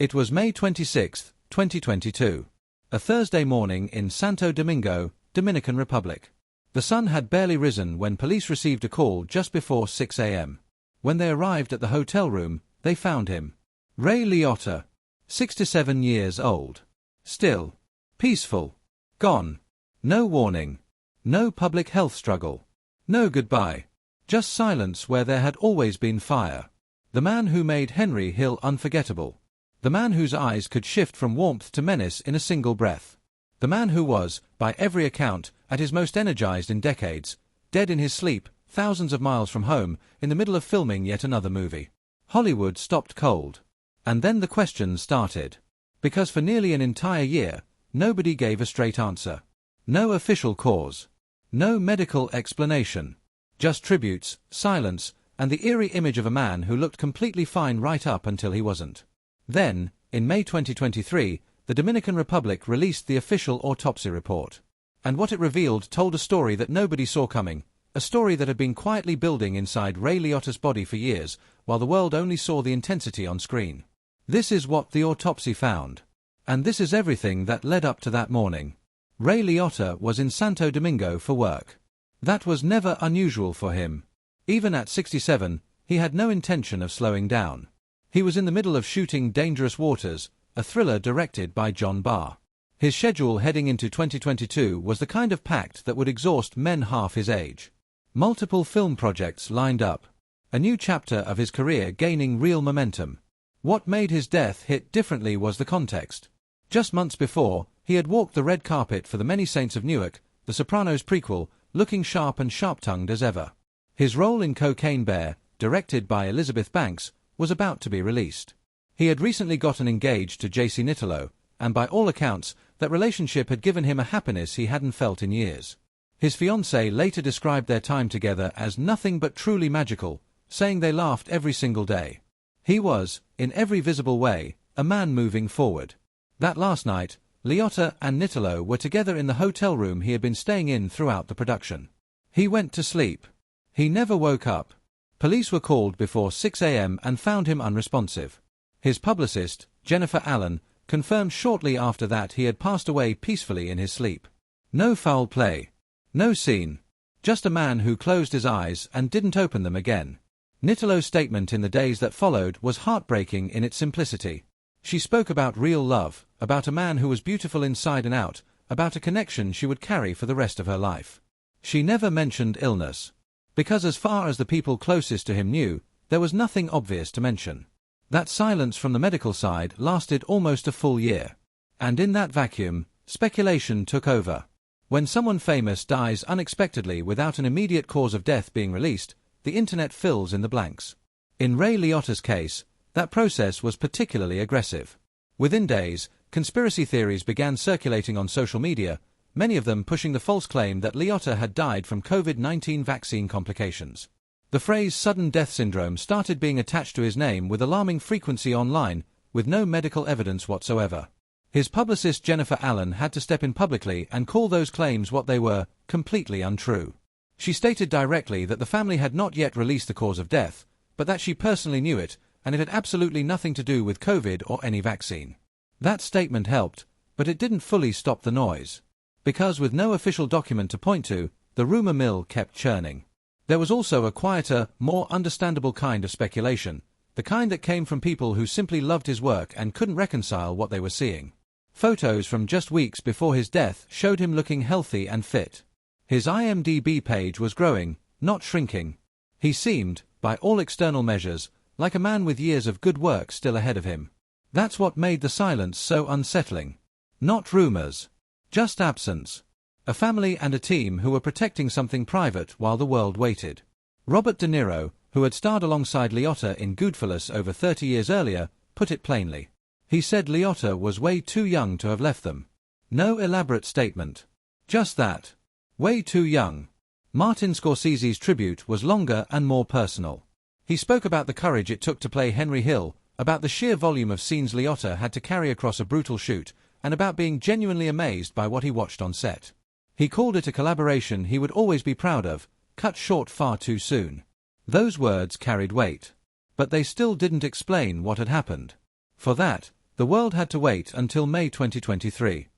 It was May 26, 2022. A Thursday morning in Santo Domingo, Dominican Republic. The sun had barely risen when police received a call just before 6 a.m. When they arrived at the hotel room, they found him. Ray Liotta, 67 years old. Still. Peaceful. Gone. No warning. No public health struggle. No goodbye. Just silence where there had always been fire. The man who made Henry Hill unforgettable. The man whose eyes could shift from warmth to menace in a single breath. The man who was, by every account, at his most energized in decades, dead in his sleep, thousands of miles from home, in the middle of filming yet another movie. Hollywood stopped cold. And then the questions started. Because for nearly an entire year, nobody gave a straight answer. No official cause. No medical explanation. Just tributes, silence, and the eerie image of a man who looked completely fine right up until he wasn't. Then, in May 2023, the Dominican Republic released the official autopsy report. And what it revealed told a story that nobody saw coming, a story that had been quietly building inside Ray Liotta's body for years, while the world only saw the intensity on screen. This is what the autopsy found. And this is everything that led up to that morning. Ray Liotta was in Santo Domingo for work. That was never unusual for him. Even at 67, he had no intention of slowing down. He was in the middle of shooting Dangerous Waters, a thriller directed by John Barr. His schedule heading into 2022 was the kind of packed that would exhaust men half his age. Multiple film projects lined up. A new chapter of his career gaining real momentum. What made his death hit differently was the context. Just months before, he had walked the red carpet for The Many Saints of Newark, The Sopranos prequel, looking sharp and sharp-tongued as ever. His role in Cocaine Bear, directed by Elizabeth Banks, was about to be released. He had recently gotten engaged to JC Nitolo, and by all accounts, that relationship had given him a happiness he hadn't felt in years. His fiancée later described their time together as nothing but truly magical, saying they laughed every single day. He was, in every visible way, a man moving forward. That last night, Liotta and Nitolo were together in the hotel room he had been staying in throughout the production. He went to sleep. He never woke up. Police were called before 6 a.m. and found him unresponsive. His publicist, Jennifer Allen, confirmed shortly after that he had passed away peacefully in his sleep. No foul play. No scene. Just a man who closed his eyes and didn't open them again. Nitolo's statement in the days that followed was heartbreaking in its simplicity. She spoke about real love, about a man who was beautiful inside and out, about a connection she would carry for the rest of her life. She never mentioned illness. Because as far as the people closest to him knew, there was nothing obvious to mention. That silence from the medical side lasted almost a full year. And in that vacuum, speculation took over. When someone famous dies unexpectedly without an immediate cause of death being released, the internet fills in the blanks. In Ray Liotta's case, that process was particularly aggressive. Within days, conspiracy theories began circulating on social media, many of them pushing the false claim that Liotta had died from COVID-19 vaccine complications. The phrase sudden death syndrome started being attached to his name with alarming frequency online, with no medical evidence whatsoever. His publicist Jennifer Allen had to step in publicly and call those claims what they were, completely untrue. She stated directly that the family had not yet released the cause of death, but that she personally knew it, and it had absolutely nothing to do with COVID or any vaccine. That statement helped, but it didn't fully stop the noise. Because with no official document to point to, the rumor mill kept churning. There was also a quieter, more understandable kind of speculation, the kind that came from people who simply loved his work and couldn't reconcile what they were seeing. Photos from just weeks before his death showed him looking healthy and fit. His IMDb page was growing, not shrinking. He seemed, by all external measures, like a man with years of good work still ahead of him. That's what made the silence so unsettling. Not rumors. Just absence. A family and a team who were protecting something private while the world waited. Robert De Niro, who had starred alongside Liotta in Goodfellas over 30 years earlier, put it plainly. He said Liotta was way too young to have left them. No elaborate statement. Just that. Way too young. Martin Scorsese's tribute was longer and more personal. He spoke about the courage it took to play Henry Hill, about the sheer volume of scenes Liotta had to carry across a brutal shoot, and about being genuinely amazed by what he watched on set. He called it a collaboration he would always be proud of, cut short far too soon. Those words carried weight. But they still didn't explain what had happened. For that, the The world had to wait until May 2023.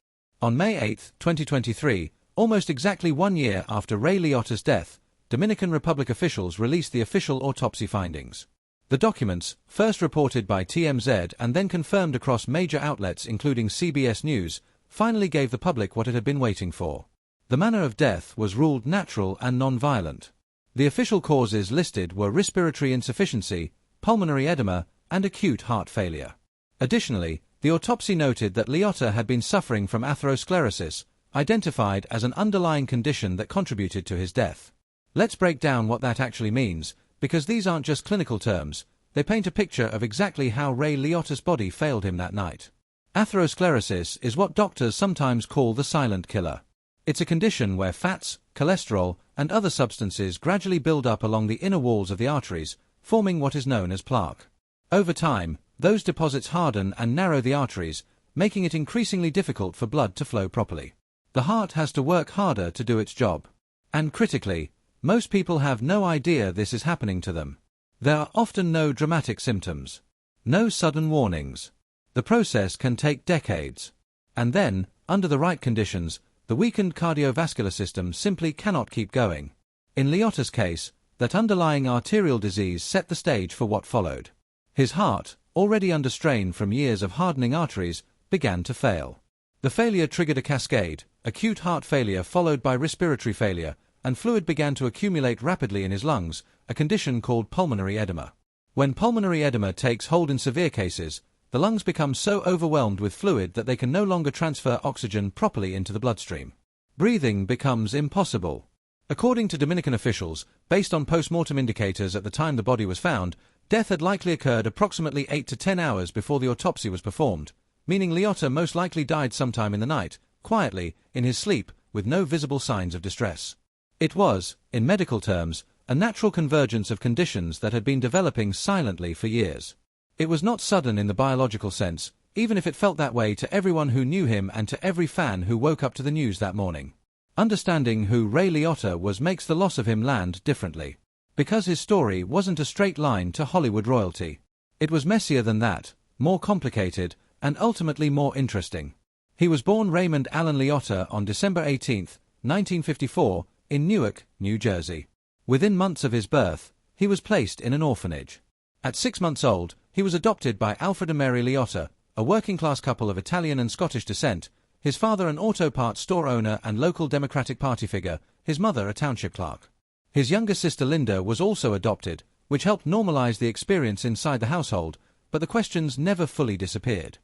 On May 8, 2023, almost exactly 1 year after Ray Liotta's death, Dominican Republic officials released the official autopsy findings. The documents, first reported by TMZ and then confirmed across major outlets including CBS News, finally gave the public what it had been waiting for. The manner of death was ruled natural and non-violent. The official causes listed were respiratory insufficiency, pulmonary edema, and acute heart failure. Additionally, the autopsy noted that Liotta had been suffering from atherosclerosis, identified as an underlying condition that contributed to his death. Let's break down what that actually means, because these aren't just clinical terms, they paint a picture of exactly how Ray Liotta's body failed him that night. Atherosclerosis is what doctors sometimes call the silent killer. It's a condition where fats, cholesterol, and other substances gradually build up along the inner walls of the arteries, forming what is known as plaque. Over time, those deposits harden and narrow the arteries, making it increasingly difficult for blood to flow properly. The heart has to work harder to do its job. And critically, most people have no idea this is happening to them. There are often no dramatic symptoms. No sudden warnings. The process can take decades. And then, under the right conditions, the weakened cardiovascular system simply cannot keep going. In Liotta's case, that underlying arterial disease set the stage for what followed. His heart, already under strain from years of hardening arteries, began to fail. The failure triggered a cascade, acute heart failure followed by respiratory failure, and fluid began to accumulate rapidly in his lungs, a condition called pulmonary edema. When pulmonary edema takes hold in severe cases, the lungs become so overwhelmed with fluid that they can no longer transfer oxygen properly into the bloodstream. Breathing becomes impossible. According to Dominican officials, based on post-mortem indicators at the time the body was found, death had likely occurred approximately 8 to 10 hours before the autopsy was performed, meaning Liotta most likely died sometime in the night, quietly, in his sleep, with no visible signs of distress. It was, in medical terms, a natural convergence of conditions that had been developing silently for years. It was not sudden in the biological sense, even if it felt that way to everyone who knew him and to every fan who woke up to the news that morning. Understanding who Ray Liotta was makes the loss of him land differently. Because his story wasn't a straight line to Hollywood royalty. It was messier than that, more complicated, and ultimately more interesting. He was born Raymond Allen Liotta on December 18, 1954, in Newark, New Jersey. Within months of his birth, he was placed in an orphanage. At 6 months old, he was adopted by Alfred and Mary Liotta, a working-class couple of Italian and Scottish descent, his father an auto parts store owner and local Democratic Party figure, his mother a township clerk. His younger sister Linda was also adopted, which helped normalize the experience inside the household, but the questions never fully disappeared.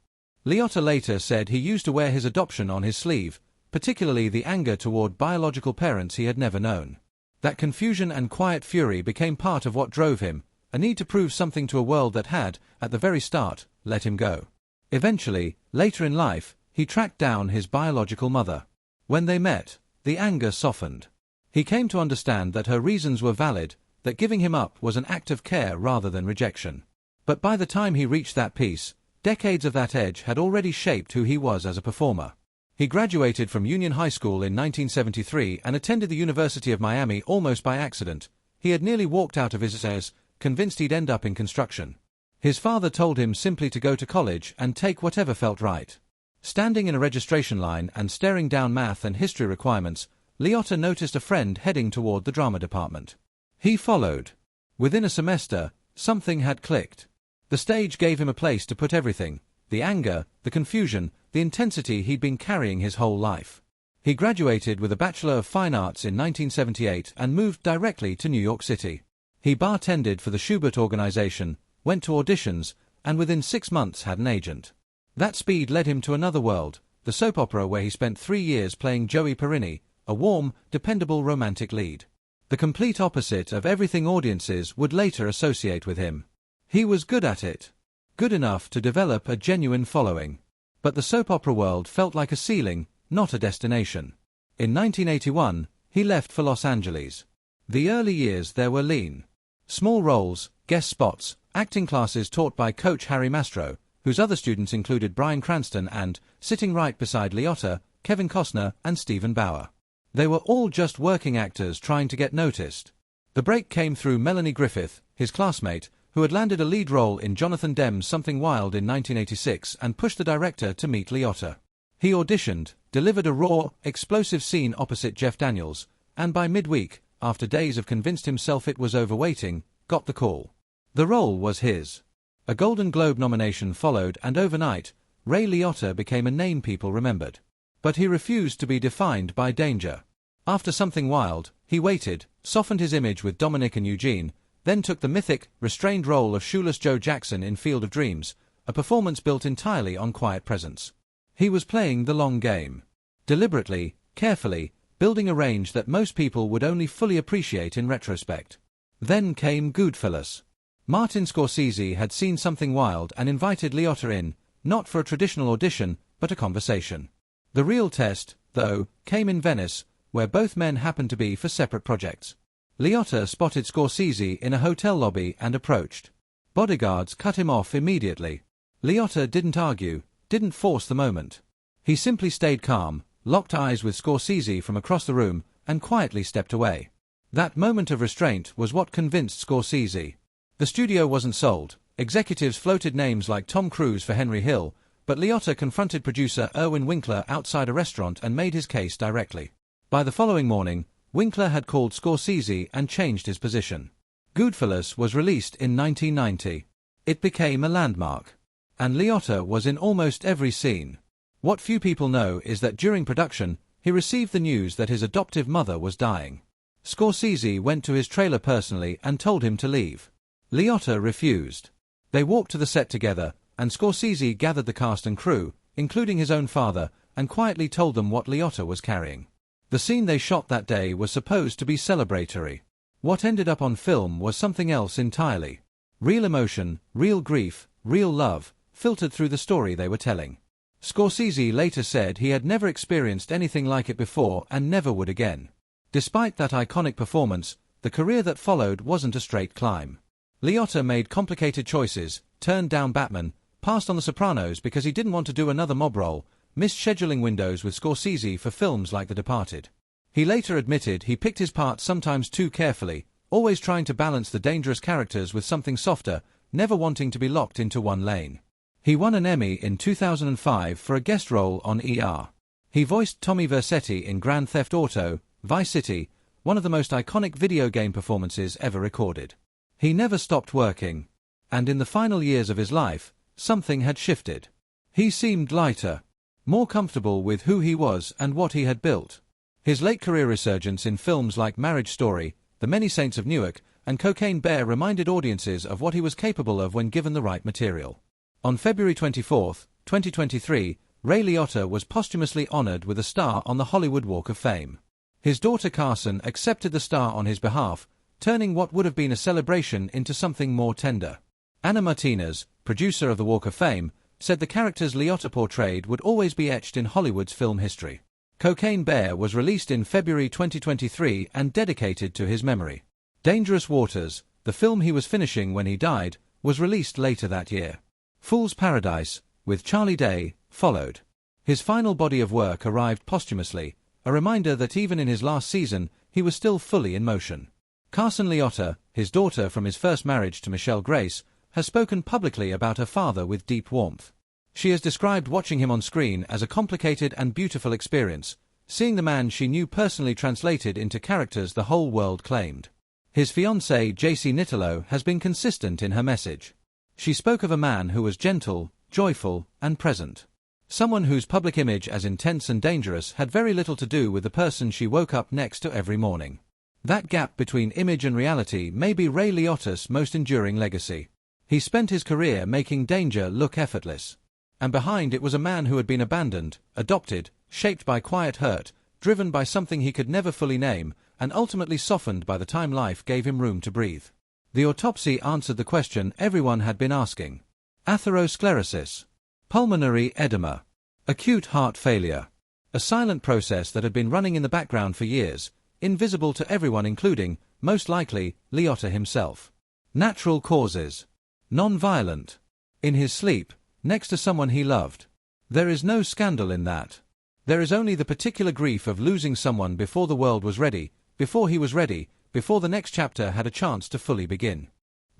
Liotta later said he used to wear his adoption on his sleeve, particularly the anger toward biological parents he had never known. That confusion and quiet fury became part of what drove him, a need to prove something to a world that had, at the very start, let him go. Eventually, later in life, he tracked down his biological mother. When they met, the anger softened. He came to understand that her reasons were valid, that giving him up was an act of care rather than rejection. But by the time he reached that peace, decades of that edge had already shaped who he was as a performer. He graduated from Union High School in 1973 and attended the University of Miami almost by accident. He had nearly walked out of his essays, convinced he'd end up in construction. His father told him simply to go to college and take whatever felt right. Standing in a registration line and staring down math and history requirements, Liotta noticed a friend heading toward the drama department. He followed. Within a semester, something had clicked. The stage gave him a place to put everything, the anger, the confusion, the intensity he'd been carrying his whole life. He graduated with a Bachelor of Fine Arts in 1978 and moved directly to New York City. He bartended for the Schubert organization, went to auditions, and within 6 months had an agent. That speed led him to another world, the soap opera where he spent 3 years playing Joey Perini, a warm, dependable romantic lead. The complete opposite of everything audiences would later associate with him. He was good at it. Good enough to develop a genuine following. But the soap opera world felt like a ceiling, not a destination. In 1981, he left for Los Angeles. The early years there were lean. Small roles, guest spots, acting classes taught by coach Harry Mastro, whose other students included Bryan Cranston and, sitting right beside Liotta, Kevin Costner and Stephen Bauer. They were all just working actors trying to get noticed. The break came through Melanie Griffith, his classmate, who had landed a lead role in Jonathan Demme's Something Wild in 1986 and pushed the director to meet Liotta. He auditioned, delivered a raw, explosive scene opposite Jeff Daniels, and by midweek, after days of convinced himself it was over waiting, got the call. The role was his. A Golden Globe nomination followed, and overnight, Ray Liotta became a name people remembered. But he refused to be defined by danger. After Something Wild, he waited, softened his image with Dominic and Eugene, then took the mythic, restrained role of Shoeless Joe Jackson in Field of Dreams, a performance built entirely on quiet presence. He was playing the long game. Deliberately, carefully, building a range that most people would only fully appreciate in retrospect. Then came Goodfellas. Martin Scorsese had seen Something Wild and invited Liotta in, not for a traditional audition, but a conversation. The real test, though, came in Venice, where both men happened to be for separate projects. Liotta spotted Scorsese in a hotel lobby and approached. Bodyguards cut him off immediately. Liotta didn't argue, didn't force the moment. He simply stayed calm, locked eyes with Scorsese from across the room, and quietly stepped away. That moment of restraint was what convinced Scorsese. The studio wasn't sold. Executives floated names like Tom Cruise for Henry Hill, but Liotta confronted producer Irwin Winkler outside a restaurant and made his case directly. By the following morning, Winkler had called Scorsese and changed his position. Goodfellas was released in 1990. It became a landmark. And Liotta was in almost every scene. What few people know is that during production, he received the news that his adoptive mother was dying. Scorsese went to his trailer personally and told him to leave. Liotta refused. They walked to the set together, and Scorsese gathered the cast and crew, including his own father, and quietly told them what Liotta was carrying. The scene they shot that day was supposed to be celebratory. What ended up on film was something else entirely. Real emotion, real grief, real love, filtered through the story they were telling. Scorsese later said he had never experienced anything like it before and never would again. Despite that iconic performance, the career that followed wasn't a straight climb. Liotta made complicated choices, turned down Batman, passed on The Sopranos because he didn't want to do another mob role, missed scheduling windows with Scorsese for films like The Departed. He later admitted he picked his parts sometimes too carefully, always trying to balance the dangerous characters with something softer, never wanting to be locked into one lane. He won an Emmy in 2005 for a guest role on ER. He voiced Tommy Vercetti in Grand Theft Auto, Vice City, one of the most iconic video game performances ever recorded. He never stopped working. And in the final years of his life, something had shifted. He seemed lighter, more comfortable with who he was and what he had built. His late career resurgence in films like Marriage Story, The Many Saints of Newark, and Cocaine Bear reminded audiences of what he was capable of when given the right material. On February 24, 2023, Ray Liotta was posthumously honored with a star on the Hollywood Walk of Fame. His daughter Carson accepted the star on his behalf, turning what would have been a celebration into something more tender. Anna Martinez, producer of the Walk of Fame, said the characters Liotta portrayed would always be etched in Hollywood's film history. Cocaine Bear was released in February 2023 and dedicated to his memory. Dangerous Waters, the film he was finishing when he died, was released later that year. Fool's Paradise, with Charlie Day, followed. His final body of work arrived posthumously, a reminder that even in his last season, he was still fully in motion. Carson Liotta, his daughter from his first marriage to Michelle Grace, has spoken publicly about her father with deep warmth. She has described watching him on screen as a complicated and beautiful experience, seeing the man she knew personally translated into characters the whole world claimed. His fiancée JC Nitolo has been consistent in her message. She spoke of a man who was gentle, joyful, and present. Someone whose public image as intense and dangerous had very little to do with the person she woke up next to every morning. That gap between image and reality may be Ray Liotta's most enduring legacy. He spent his career making danger look effortless. And behind it was a man who had been abandoned, adopted, shaped by quiet hurt, driven by something he could never fully name, and ultimately softened by the time life gave him room to breathe. The autopsy answered the question everyone had been asking. Atherosclerosis. Pulmonary edema. Acute heart failure. A silent process that had been running in the background for years, invisible to everyone including, most likely, Liotta himself. Natural causes. Non-violent. In his sleep, next to someone he loved. There is no scandal in that. There is only the particular grief of losing someone before the world was ready, before he was ready, before the next chapter had a chance to fully begin.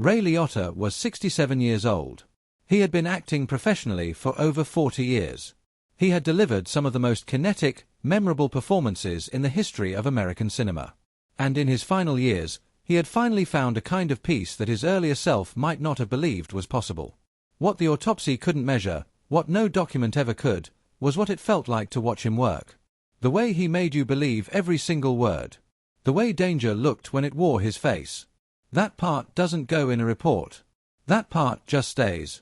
Ray Liotta was 67 years old. He had been acting professionally for over 40 years. He had delivered some of the most kinetic, memorable performances in the history of American cinema. And in his final years, he had finally found a kind of peace that his earlier self might not have believed was possible. What the autopsy couldn't measure, what no document ever could, was what it felt like to watch him work. The way he made you believe every single word. The way danger looked when it wore his face. That part doesn't go in a report. That part just stays.